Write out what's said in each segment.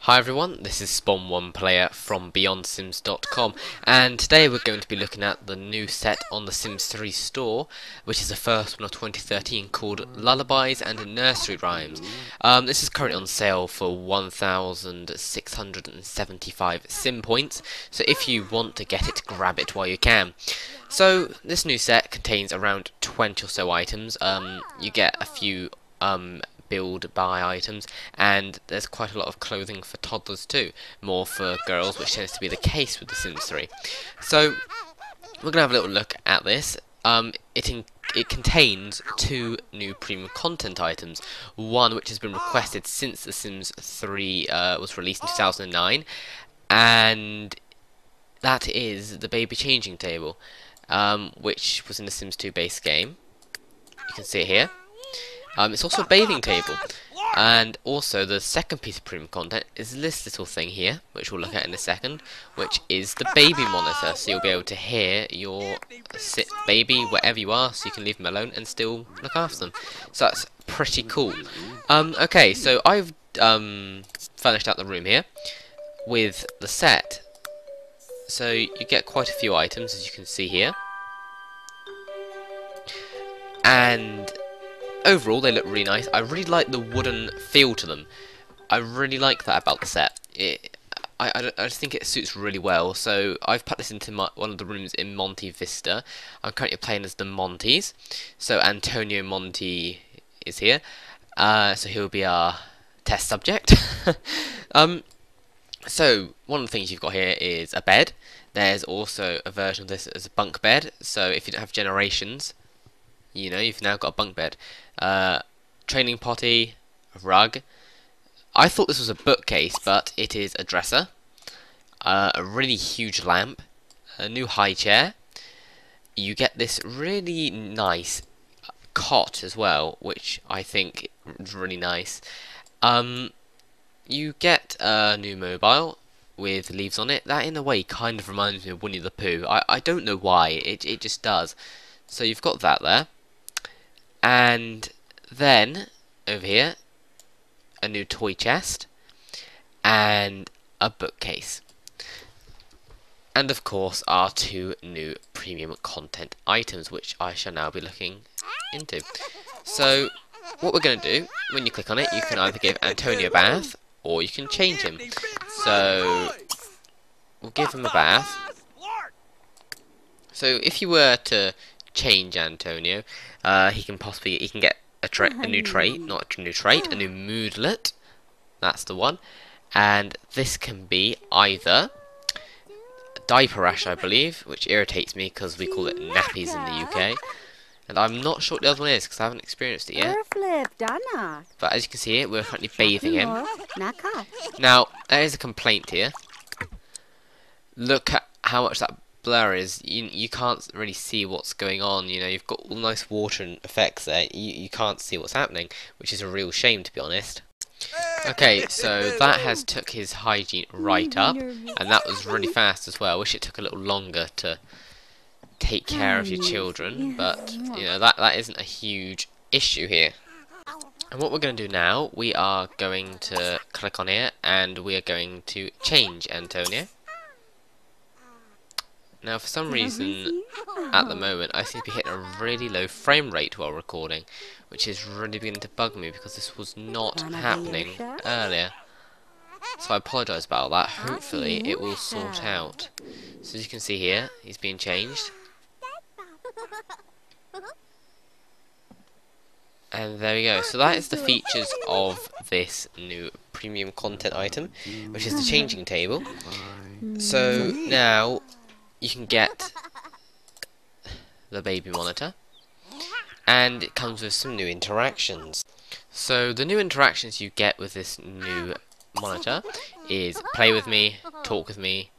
Hi everyone, this is Spawn1Player from BeyondSims.com, and today we're going to be looking at the new set on the Sims 3 store, which is the first one of 2013, called Lullabies and Nursery Rhymes. This is currently on sale for 1,675 sim points, so if you want to get it, grab it while you can. So this new set contains around 20 or so items. You get a few build buy items, and there's quite a lot of clothing for toddlers too, more for girls, which tends to be the case with The Sims 3. So we're gonna have a little look at this. It contains two new premium content items, one which has been requested since The Sims 3 was released in 2009, and that is the baby changing table, which was in the Sims 2 base game. You can see it here. It's also a bathing table, and also the second piece of premium content is this little thing here, which we'll look at in a second, which is the baby monitor, so you'll be able to hear your baby wherever you are, so you can leave them alone and still look after them. So that's pretty cool. Okay, so I've furnished out the room here with the set, so you get quite a few items, as you can see here, and overall, they look really nice. I really like the wooden feel to them. I really like that about the set. I just think it suits really well. So I've put this into one of the rooms in Monte Vista. I'm currently playing as the Montes. So Antonio Monte is here. So he'll be our test subject. So one of the things you've got here is a bed. There's also a version of this as a bunk bed. So if you don't have generations, you know, you've now got a bunk bed, training potty, a rug. I thought this was a bookcase, but it is a dresser, a really huge lamp, a new high chair. You get this really nice cot as well, which I think is really nice. You get a new mobile with leaves on it. That in a way kind of reminds me of Winnie the Pooh. I don't know why, it just does. So you've got that there. And then, over here, a new toy chest, and a bookcase. And of course, our two new premium content items, which I shall now be looking into. So, what we're going to do, when you click on it, you can either give Antonio a bath, or you can change him. So, we'll give him a bath. So, if you were to change Antonio, he can get a new trait, not a new trait, a new moodlet. That's the one. And this can be either a diaper rash, I believe, which irritates me because we call it nappies in the UK. And I'm not sure what the other one is because I haven't experienced it yet. But as you can see here, we're currently bathing him. Now, there is a complaint here. Look at how much that blur is. You can't really see what's going on. You know, you've got all nice water and effects there. You can't see what's happening, which is a real shame, to be honest. Okay, so that has took his hygiene right up, and that was really fast as well. I wish it took a little longer to take care of your children, but you know, that isn't a huge issue here. And what we're going to do now, we are going to click on here, and we are going to change Antonio. Now, for some reason, at the moment, I seem to be hitting a really low frame rate while recording, which is really beginning to bug me because this was not happening earlier. So I apologise about that. Hopefully, it will sort out. So as you can see here, he's being changed. And there we go. So that is the features of this new premium content item, which is the changing table. So now you can get the baby monitor, and it comes with some new interactions. So the new interactions you get with this new monitor is play with me, talk with me,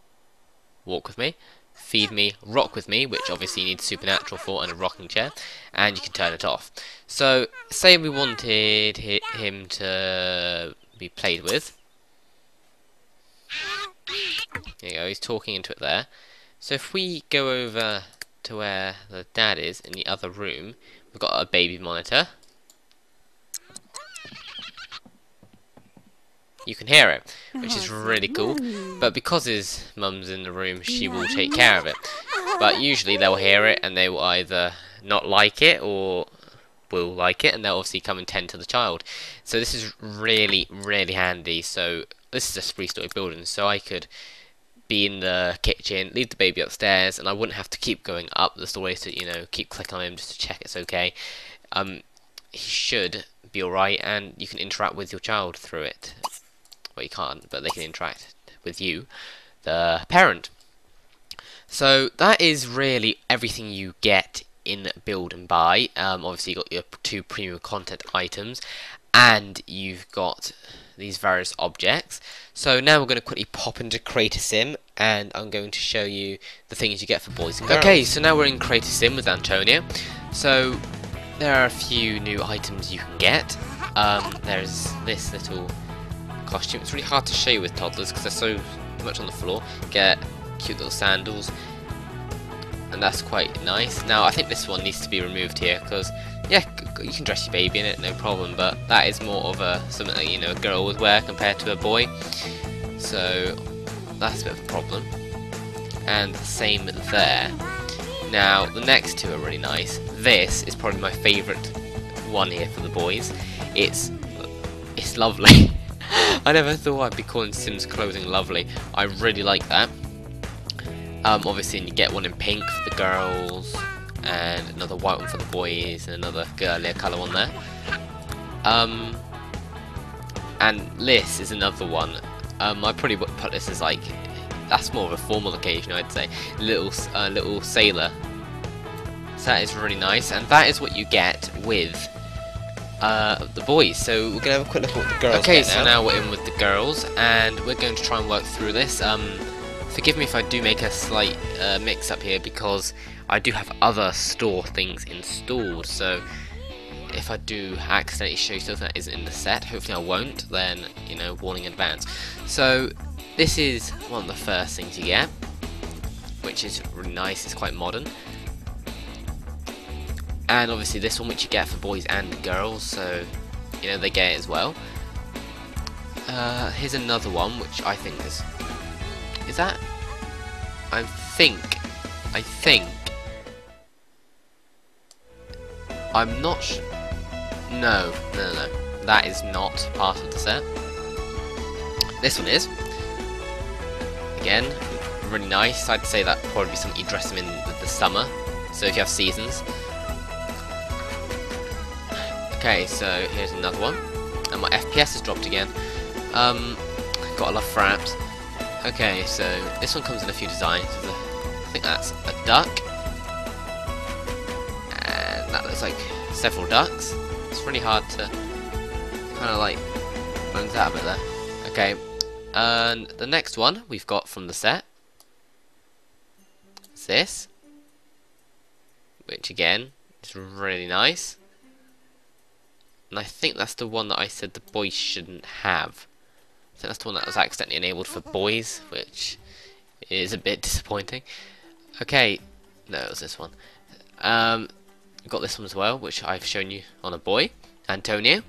walk with me, feed me, rock with me, which obviously you need supernatural for and a rocking chair, and you can turn it off. So say we wanted him to be played with. There you go, he's talking into it there. So if we go over to where the dad is in the other room, we've got a baby monitor. you can hear it, which is really cool. But because his mum's in the room, she will take care of it. But usually they'll hear it and they will either not like it or will like it, and they'll obviously come and tend to the child. So this is really, really handy. So this is a three-story building, so I could be in the kitchen, leave the baby upstairs, and I wouldn't have to keep going up the stories to, you know, keep clicking on him just to check it's okay. He should be alright, and you can interact with your child through it. Well, you can't, but they can interact with you, the parent. So that is really everything you get in Build and Buy. Obviously, you've got your 2 premium content items, and you've got these various objects. So now we're going to quickly pop into Create a Sim, and I'm going to show you the things you get for boys and girls. Okay, so now we're in Create a Sim with Antonio. So there are a few new items you can get. There's this little costume. It's really hard to show you with toddlers because they're so much on the floor. Get cute little sandals, and that's quite nice. Now I think this one needs to be removed here because, yeah, you can dress your baby in it, no problem, but that is more of something that, you know, a girl would wear compared to a boy, so that's a bit of a problem. And the same there. Now the next two are really nice. This is probably my favourite one here for the boys. It's lovely. I never thought I'd be calling Sims clothing lovely. I really like that. Obviously you get one in pink for the girls, and another white one for the boys, and another girlier colour one there. And this is another one. I probably would put this as, like, that's more of a formal occasion, I'd say. Little sailor. So that is really nice, and that is what you get with the boys. So we're gonna have a quick look at what the girls get now. So now we're in with the girls, and we're going to try and work through this. Forgive me if I do make a slight mix-up here, because I do have other store things installed, so if I do accidentally show you something that isn't in the set, hopefully I won't, then, you know, warning in advance. So this is one of the first things you get, which is really nice. It's quite modern. And obviously this one, which you get for boys and girls, so, you know, they get it as well. Here's another one, which I think is that? I think. I'm not sure. No. That is not part of the set. This one is. Again, really nice. I'd say that would probably be something you dress them in with the summer. So if you have seasons. Okay, so here's another one. And my FPS has dropped again. Gotta love fraps. Okay, so this one comes in a few designs. I think that's a duck. And that looks like several ducks. It's really hard to kind of like bones out a bit there. Okay, and the next one we've got from the set is this, which again is really nice. And I think that's the one that I said the boys shouldn't have. I think that's the one that was accidentally enabled for boys, which is a bit disappointing. Okay, no, it was this one. We've got this one as well, which I've shown you on a boy, Antonio.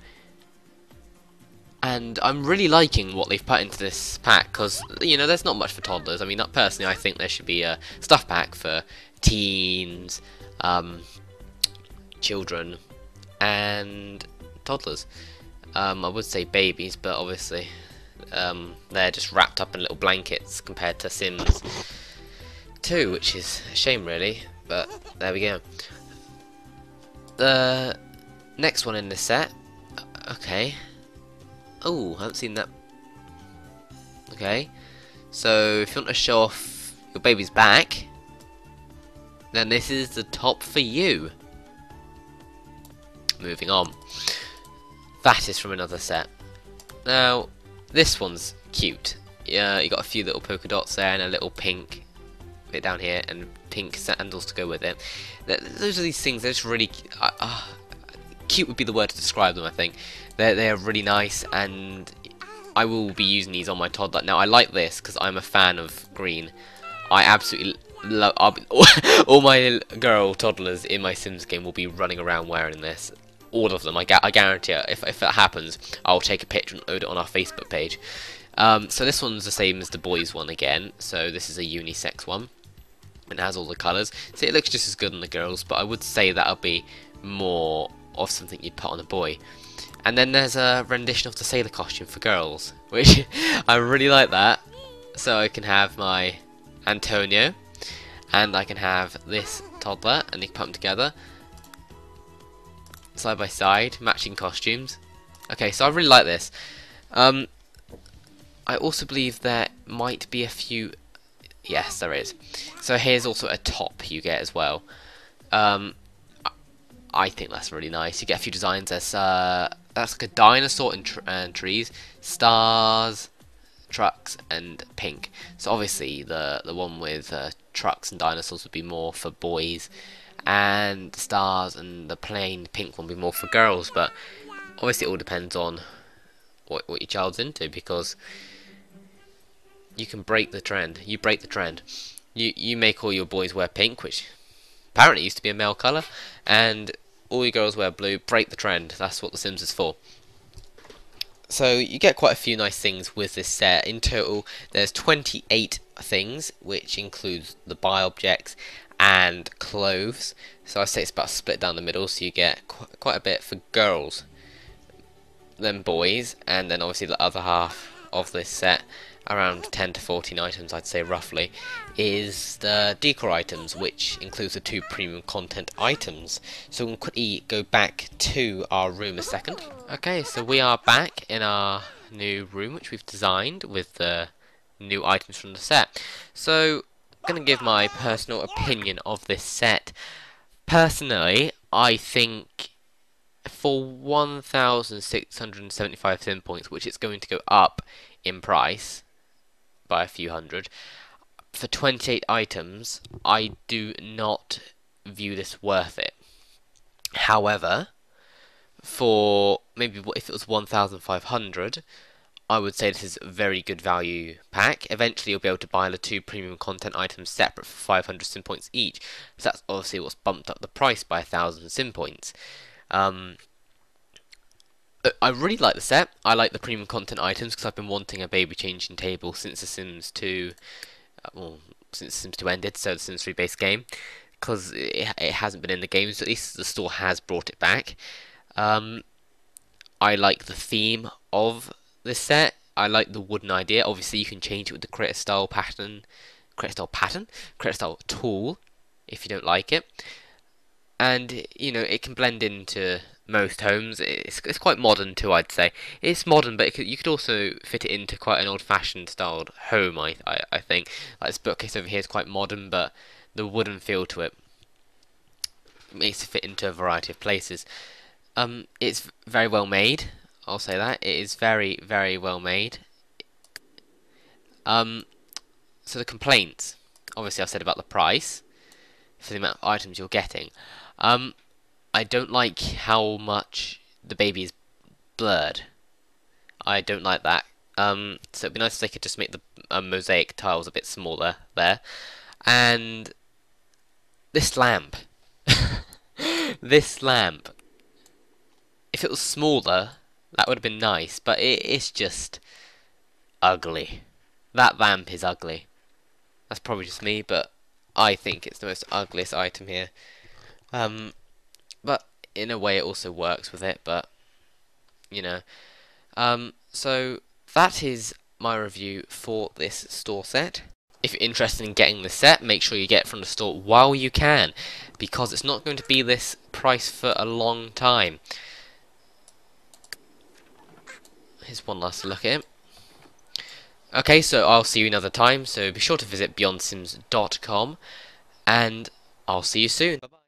And I'm really liking what they've put into this pack, because, you know, there's not much for toddlers. I mean, personally, I think there should be a stuff pack for teens, children, and toddlers. I would say babies, but obviously they're just wrapped up in little blankets compared to Sims 2, which is a shame really, but there we go. The next one in this set, okay. Oh, I haven't seen that. Okay, so if you want to show off your baby's back, then this is the top for you. Moving on. That is from another set. Now, this one's cute. Yeah, you got a few little polka dots there and a little pink bit down here and pink sandals to go with it. Those are these things. They're just really cute. Would be the word to describe them. I think they're really nice, and I will be using these on my toddler. Now, I like this because I'm a fan of green. I absolutely love. All my girl toddlers in my Sims game will be running around wearing this. all of them. I guarantee it. If that happens, I'll take a picture and load it on our Facebook page. So this one's the same as the boys one again. So this is a unisex one. It has all the colours. So it looks just as good on the girls, but I would say that'll be more of something you'd put on a boy. And then there's a rendition of the sailor costume for girls, which I really like that. So I can have my Antonio, and I can have this toddler, and you can put them together side by side, matching costumes. Okay, so I really like this. I also believe there might be a few. Yes, there is. So here's also a top you get as well. I think that's really nice. You get a few designs. There's that's like a dinosaur and trees, stars, trucks, and pink. So obviously the one with trucks and dinosaurs would be more for boys, and stars and the plain pink one would be more for girls. But obviously it all depends on what your child's into, because you can break the trend. You break the trend. You make all your boys wear pink, which apparently used to be a male colour, and all your girls wear blue. Break the trend. That's what The Sims is for. So you get quite a few nice things with this set. In total, there's 28 things, which includes the buy objects and clothes. So I say it's about split down the middle, so you get quite a bit for girls, then boys, and then obviously the other half of this set, around 10 to 14 items I'd say roughly, is the decor items, which includes the 2 premium content items. So we'll quickly go back to our room a second. Okay, so we are back in our new room, which we've designed with the new items from the set. So I'm going to give my personal opinion of this set. Personally, I think for 1,675 sim points, which it's going to go up in price by a few hundred, for 28 items, I do not view this worth it. However, for maybe if it was 1,500, I would say this is a very good value pack. Eventually you'll be able to buy the 2 premium content items separate for 500 sim points each. So that's obviously what's bumped up the price by 1,000 sim points. I really like the set. I like the premium content items because I've been wanting a baby changing table since The Sims 2, since The Sims 2 ended, so the Sims 3 base game, because it hasn't been in the game, so at least the store has brought it back. I like the theme of this set. I like the wooden idea. Obviously you can change it with the creator style tool if you don't like it. And you know, it can blend into most homes. It's quite modern too, I'd say. It's modern, but you could also fit it into quite an old-fashioned styled home. I think like this bookcase over here is quite modern, but the wooden feel to it makes it fit into a variety of places. It's very well made. I'll say that it is very, very well made. So the complaints, obviously I've said about the price for the amount of items you're getting. I don't like how much the baby is blurred. I don't like that. So it'd be nice if they could just make the mosaic tiles a bit smaller there. And this lamp. This lamp. If it was smaller, that would have been nice, but it's just ugly. That lamp is ugly. That's probably just me, but I think it's the most ugliest item here. But in a way it also works with it, but you know. So that is my review for this store set. If you're interested in getting the set, make sure you get it from the store while you can, because it's not going to be this price for a long time. Here's one last look at it. Okay, so I'll see you another time, so be sure to visit beyondsims.com, and I'll see you soon. Bye-bye.